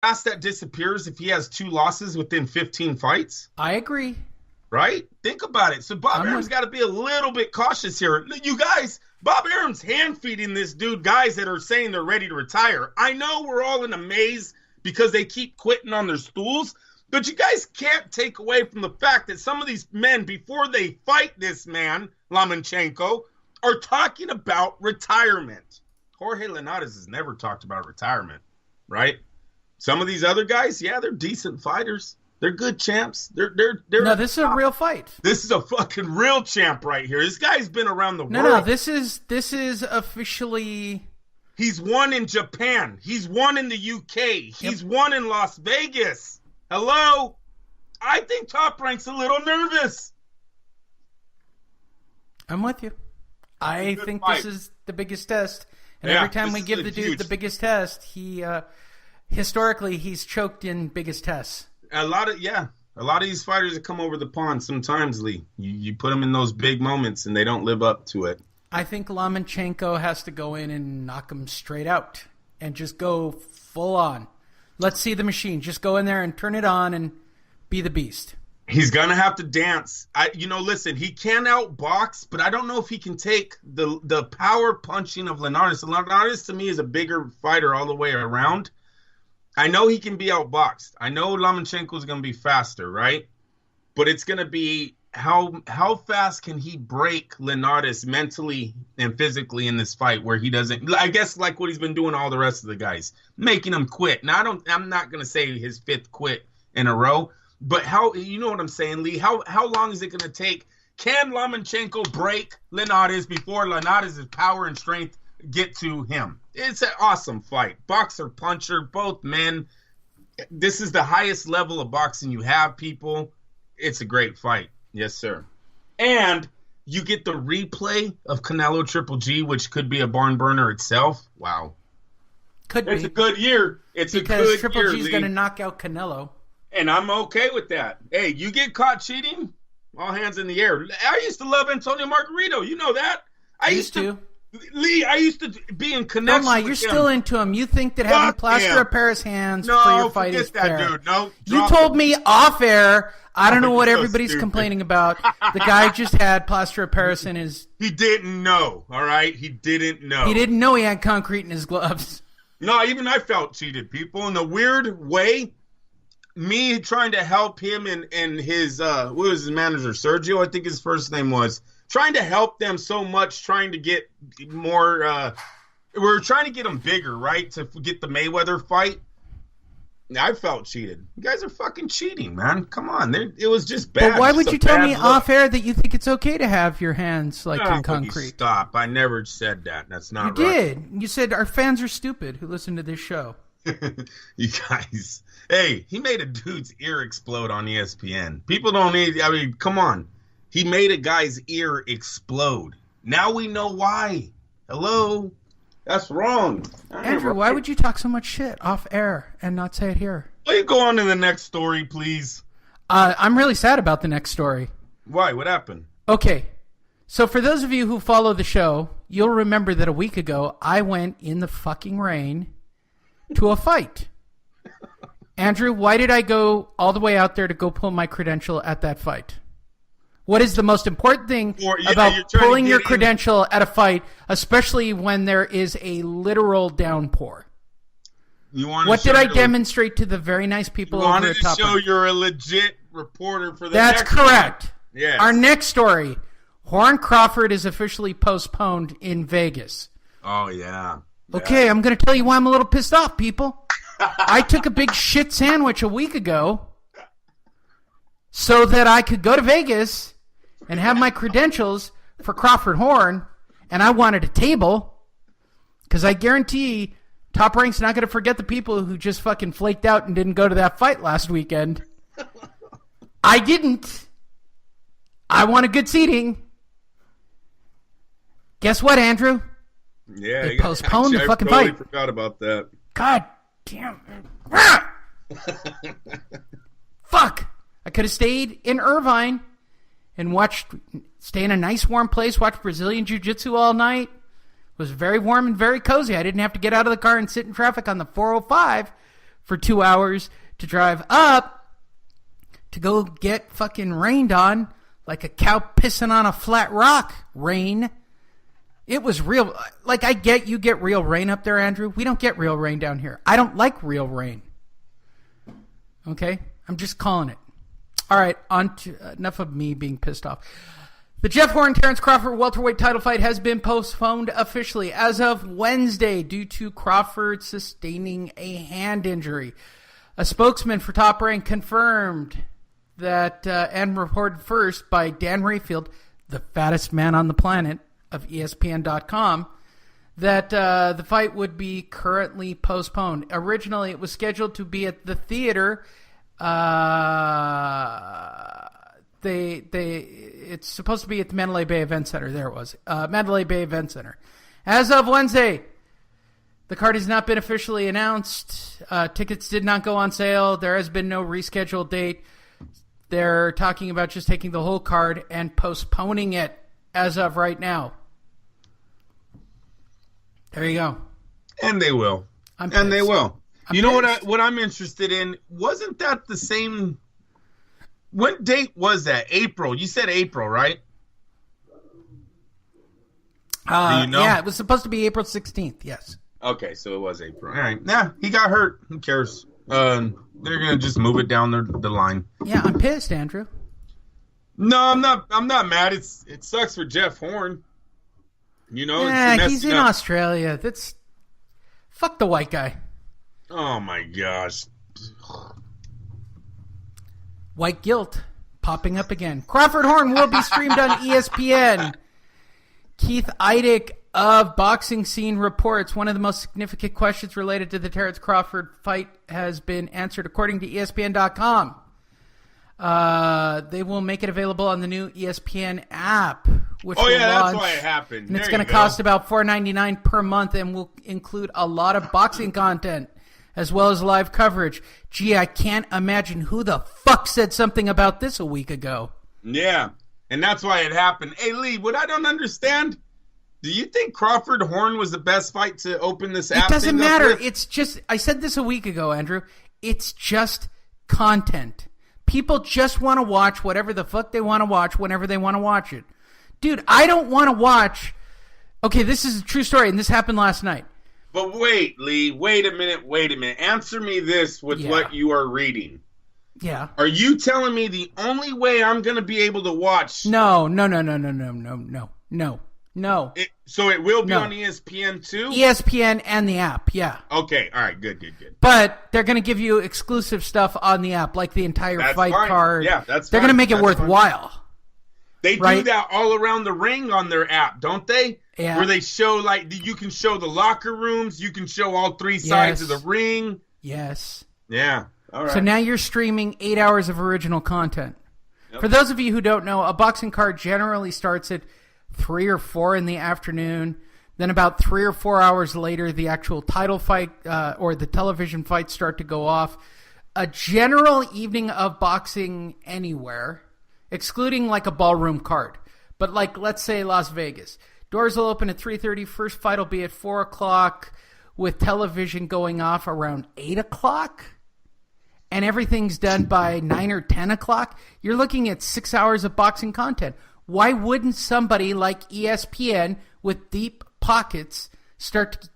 fast that disappears if he has 2 losses within 15 fights? I agree. Right? Think about it. So Bob Arum's got to be a little bit cautious here. You guys, Bob Arum's hand-feeding this dude guys that are saying they're ready to retire. I know we're all in a maze because they keep quitting on their stools, but you guys can't take away from the fact that some of these men, before they fight this man, Lomachenko, are talking about retirement. Jorge Linares has never talked about retirement, right? Some of these other guys, yeah, they're decent fighters. They're good champs. They're No, this is a real fight. This is a fucking real champ right here. This guy's been around the world. No, this is officially. He's won in Japan. He's won in the UK. He's won in Las Vegas. Hello? I think Top Rank's a little nervous. I'm with you. I think this is the biggest test. And every time we give the dude the biggest test, he historically he's choked in biggest tests. A lot of these fighters that come over the pond sometimes, Lee, you put them in those big moments and they don't live up to it. I think Lomachenko has to go in and knock him straight out and just go full on. Let's see the machine. Just go in there and turn it on and be the beast. He's going to have to dance. Listen, he can outbox, but I don't know if he can take the power punching of Linares. Linares, to me, is a bigger fighter all the way around. I know he can be outboxed. I know Lomachenko is going to be faster, right? But it's going to be how fast can he break Linares mentally and physically in this fight where he doesn't, I guess like what he's been doing all the rest of the guys, making them quit. Now, I'm not going to say his 5th quit in a row, but you know what I'm saying, Lee? How long is it going to take? Can Lomachenko break Linares before Linares' power and strength get to him? It's an awesome fight. Boxer, puncher, both men. This is the highest level of boxing you have, people. It's a great fight. Yes, sir. And you get the replay of Canelo Triple G, which could be a barn burner itself. Wow. It's a good year. Because Triple G is going to knock out Canelo. And I'm okay with that. Hey, you get caught cheating, all hands in the air. I used to love Antonio Margarito. You know that. I used to. Lee, I used to be in connection. Don't lie, you're still into him. You think that having plaster of Paris hands for your fight is fair. Dude. No, you told me off air. I don't know what everybody's complaining about. The guy just had plaster of Paris in his. He didn't know. All right, he didn't know. He didn't know he had concrete in his gloves. No, even I felt cheated, people, in a weird way. Me trying to help him and his what was his manager, Sergio, I think his first name was. Trying to help them so much, trying to get more we're trying to get them bigger, right? To get the Mayweather fight. I felt cheated. You guys are fucking cheating, man. Come on. It was just bad. But why would you tell me off air that you think it's okay to have your hands like in concrete? Stop. I never said that. That's not right. You did. You said our fans are stupid who listen to this show. You guys. Hey, he made a dude's ear explode on ESPN. People don't need, I mean, come on. He made a guy's ear explode. Now we know why. Hello? That's wrong. Andrew, why would you talk so much shit off air and not say it here? Will you go on to the next story, please? I'm really sad about the next story. Why? What happened? Okay. So for those of you who follow the show, you'll remember that a week ago, I went in the fucking rain to a fight. Andrew, why did I go all the way out there to go pull my credential at that fight? What is the most important thing about pulling your credential at a fight, especially when there is a literal downpour? What did I demonstrate to the very nice people over at Top? You wanted to show you're a legit reporter for the next. That's correct. Yes. Our next story, Horn-Crawford is officially postponed in Vegas. Oh, yeah. Okay, I'm going to tell you why I'm a little pissed off, people. I took a big shit sandwich a week ago so that I could go to Vegas and have my credentials for Crawford-Horn, and I wanted a table because I guarantee Top Rank's not going to forget the people who just fucking flaked out and didn't go to that fight last weekend. I didn't. I wanted good seating. Guess what, Andrew? Yeah, they postponed the fucking fight. I totally forgot about that. God damn it. Fuck. I could have stayed in Irvine and stay in a nice warm place, watch Brazilian Jiu-Jitsu all night. It was very warm and very cozy. I didn't have to get out of the car and sit in traffic on the 405 for 2 hours to drive up to go get fucking rained on like a cow pissing on a flat rock. Rain. It was real. Like, I get you get real rain up there, Andrew. We don't get real rain down here. I don't like real rain. Okay? I'm just calling it. All right, on to enough of me being pissed off. The Jeff Horn-Terence Crawford welterweight title fight has been postponed officially as of Wednesday due to Crawford sustaining a hand injury. A spokesman for Top Rank confirmed that, and reported first by Dan Rayfield, the fattest man on the planet, of ESPN.com, that the fight would be currently postponed. Originally, it was scheduled to be at the theater. It's supposed to be at the Mandalay Bay Event Center. There it was. Mandalay Bay Event Center. As of Wednesday, the card has not been officially announced. Tickets did not go on sale. There has been no rescheduled date. They're talking about just taking the whole card and postponing it as of right now. There you go. And they will. And they will. You know what I'm interested in? Wasn't that the same? What date was that? April. You said April, right? Do you know? Yeah, it was supposed to be April 16th. Yes. Okay, so it was April. All right. Yeah, he got hurt. Who cares? They're gonna just move it down the line. Yeah, I'm pissed, Andrew. No, I'm not mad. It sucks for Jeff Horn. You know, yeah, he's in Australia. That's fuck the white guy. Oh my gosh. White guilt popping up again. Crawford-Horn will be streamed on ESPN. Keith Eidick of Boxing Scene reports one of the most significant questions related to the Terence Crawford fight has been answered according to ESPN.com. They will make it available on the new ESPN app, which will launch, that's why it happened. And it's going to cost about $4.99 per month and will include a lot of boxing content as well as live coverage. Gee, I can't imagine who the fuck said something about this a week ago. Yeah, and that's why it happened. Hey, Lee, what I don't understand, do you think Crawford-Horn was the best fight to open this app? It doesn't matter. It's just, I said this a week ago, Andrew. It's just content. People just want to watch whatever the fuck they want to watch whenever they want to watch it. Dude, I don't want to watch... Okay, this is a true story, and this happened last night. But wait, Lee, wait a minute. Answer me this with what you are reading. Yeah. Are you telling me the only way I'm going to be able to watch... No. So it will be on ESPN too? ESPN and the app, yeah. Okay, all right, good. But they're going to give you exclusive stuff on the app, like the entire fight card. Yeah, that's They're going to make it worthwhile. They do that all around the ring on their app, don't they? Yeah. Where they show, like, you can show the locker rooms, you can show all three sides of the ring. Yes. Yeah, all right. So now you're streaming 8 hours of original content. Yep. For those of you who don't know, a boxing card generally starts at 3 or 4 in the afternoon. Then about 3 or 4 hours later, the actual title fight or the television fights start to go off. A general evening of boxing anywhere, excluding like a ballroom card. But like, let's say Las Vegas. Doors will open at 3:30. First fight will be at 4 o'clock with television going off around 8 o'clock. And everything's done by 9 or 10 o'clock. You're looking at 6 hours of boxing content. Why wouldn't somebody like ESPN with deep pockets start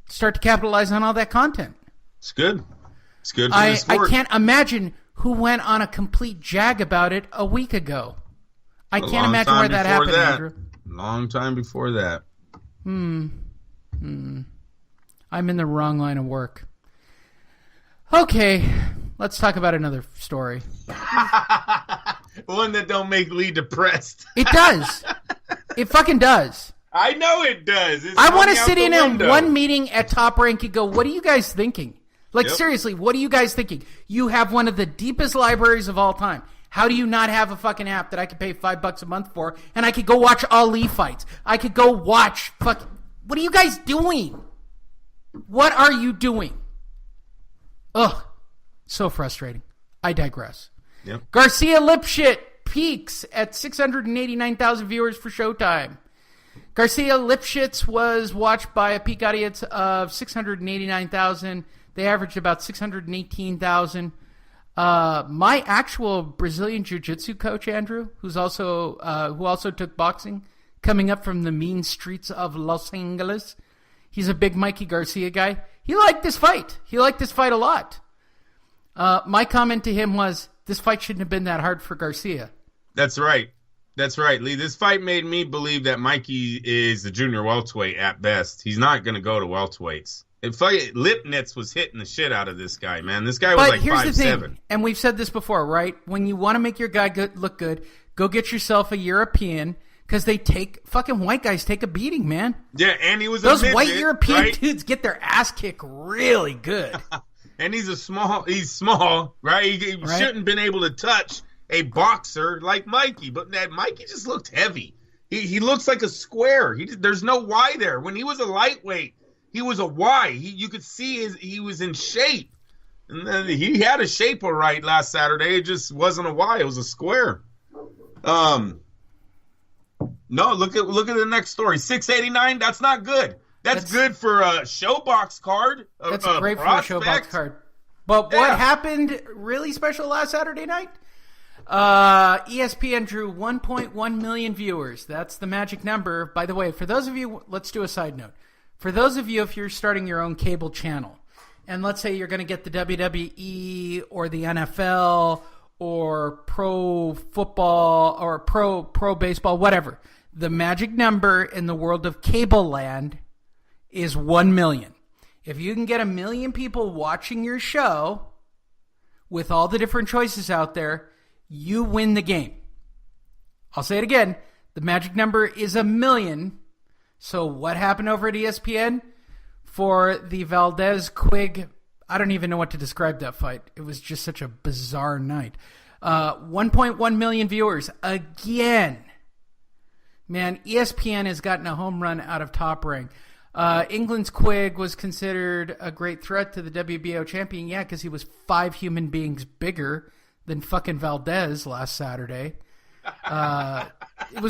to capitalize on all that content? It's good. It's good for the sport. I can't imagine who went on a complete jag about it a week ago. I can't imagine where that happened, Andrew. Long time before that. I'm in the wrong line of work. Okay, let's talk about another story. One that don't make Lee depressed. It does. It fucking does. I know it does. I want to sit in on one meeting at Top Rank and go, what are you guys thinking? Like, seriously, what are you guys thinking? You have one of the deepest libraries of all time. How do you not have a fucking app that I could pay $5 a month for and I could go watch Ali fights? I could go watch fucking... What are you guys doing? What are you doing? Ugh. So frustrating. I digress. Yep. Garcia-Lipinets peaks at 689,000 viewers for Showtime. Garcia-Lipinets was watched by a peak audience of 689,000. They averaged about 618,000. My actual Brazilian jiu-jitsu coach, Andrew, who also took boxing, coming up from the mean streets of Los Angeles. He's a big Mikey Garcia guy. He liked this fight. He liked this fight a lot. My comment to him was, this fight shouldn't have been that hard for Garcia. That's right. That's right, Lee. This fight made me believe that Mikey is a junior welterweight at best. He's not going to go to welterweights. Lipinets was hitting the shit out of this guy, man. This guy was like 5'7". And we've said this before, right? When you want to make your guy look good, go get yourself a European, because fucking white guys take a beating, man. Yeah, and he was those a midget, white European right? dudes get their ass kicked really good. And he's small, right? He shouldn't have been able to touch a boxer like Mikey, but that Mikey just looked heavy. He looks like a square. There's no Y there. When he was a lightweight, he was a Y. You could see he was in shape. And then he had a shape all right last Saturday. It just wasn't a Y. It was a square. No, look at the next story. 689. That's not good. That's good for a showbox card. That's great for a showbox card. But what happened really special last Saturday night? ESPN drew 1.1 million viewers. That's the magic number. By the way, for those of you, let's do a side note. For those of you, if you're starting your own cable channel, and let's say you're going to get the WWE or the NFL or pro football or pro baseball, whatever, the magic number in the world of cable land is 1 million. If you can get 1 million people watching your show with all the different choices out there, you win the game. I'll say it again. The magic number is 1 million. So what happened over at ESPN for the Valdez-Quigg? I don't even know what to describe that fight. It was just such a bizarre night. 1.1 million viewers again. Man, ESPN has gotten a home run out of Top Rank. England's Quigg was considered a great threat to the WBO champion. Yeah, because he was 5 human beings bigger than fucking Valdez last Saturday. It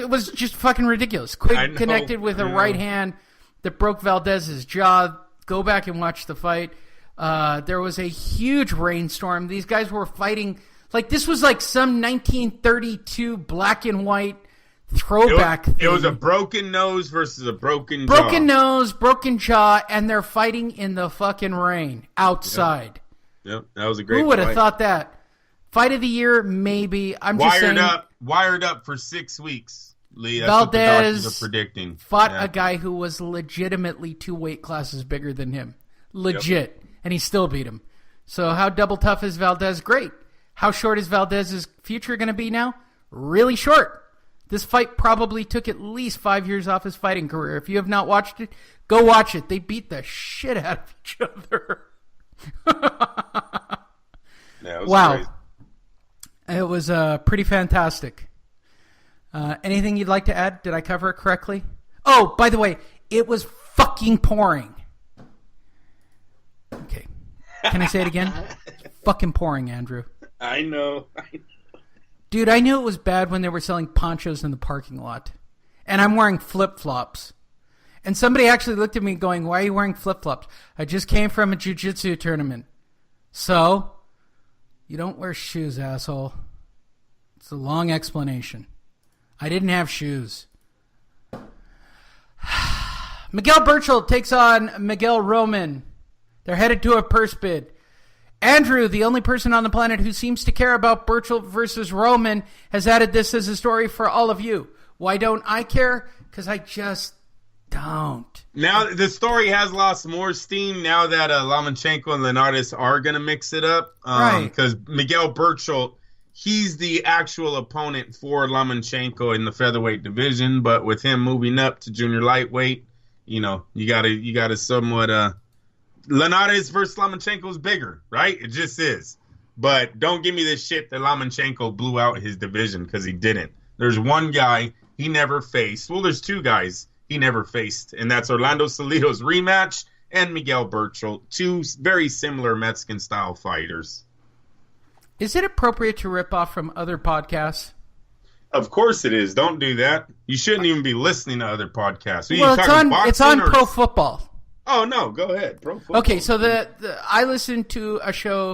was just fucking ridiculous. Quigg connected with a right hand that broke Valdez's jaw. Go back and watch the fight. There was a huge rainstorm. These guys were fighting like this was like some 1932 black and white throwback thing. It was a broken nose versus a broken jaw. Broken nose, broken jaw, and they're fighting in the fucking rain outside. Yep, that was a great fight. Who would have thought that? Fight of the year, maybe. I'm just saying. Wired up for 6 weeks, Lee. That's Valdez what the doctors are predicting. Fought a guy who was legitimately 2 weight classes bigger than him. Legit. Yep. And he still beat him. So how double tough is Valdez? Great. How short is Valdez's future going to be now? Really short. This fight probably took at least 5 years off his fighting career. If you have not watched it, go watch it. They beat the shit out of each other. Yeah, it was wow. crazy. It was pretty fantastic. Anything you'd like to add? Did I cover it correctly? Oh, by the way, it was fucking pouring. Okay. Can I say it again? Fucking pouring, Andrew. I know. Dude, I knew it was bad when they were selling ponchos in the parking lot. And I'm wearing flip-flops. And somebody actually looked at me going, why are you wearing flip-flops? I just came from a jiu-jitsu tournament. So, you don't wear shoes, asshole. It's a long explanation. I didn't have shoes. Miguel Berchelt takes on Miguel Roman. They're headed to a purse bid. Andrew, the only person on the planet who seems to care about Berchelt versus Roman, has added this as a story for all of you. Why don't I care? Because I just don't. Now, the story has lost more steam now that Lomachenko and Linares are going to mix it up. Right. Because Miguel Berchelt, he's the actual opponent for Lomachenko in the featherweight division. But with him moving up to junior lightweight, you know, you gotta somewhat... Linares versus Lomachenko is bigger, right? It just is. But don't give me this shit that Lomachenko blew out his division, because he didn't. There's one guy he never faced. Well, there's 2 guys he never faced, and that's Orlando Salido's rematch and Miguel Berchelt, 2 very similar Mexican-style fighters. Is it appropriate to rip off from other podcasts? Of course it is. Don't do that. You shouldn't even be listening to other podcasts. Well, it's on Pro Football. Oh no, go ahead. Okay, so I listened to a show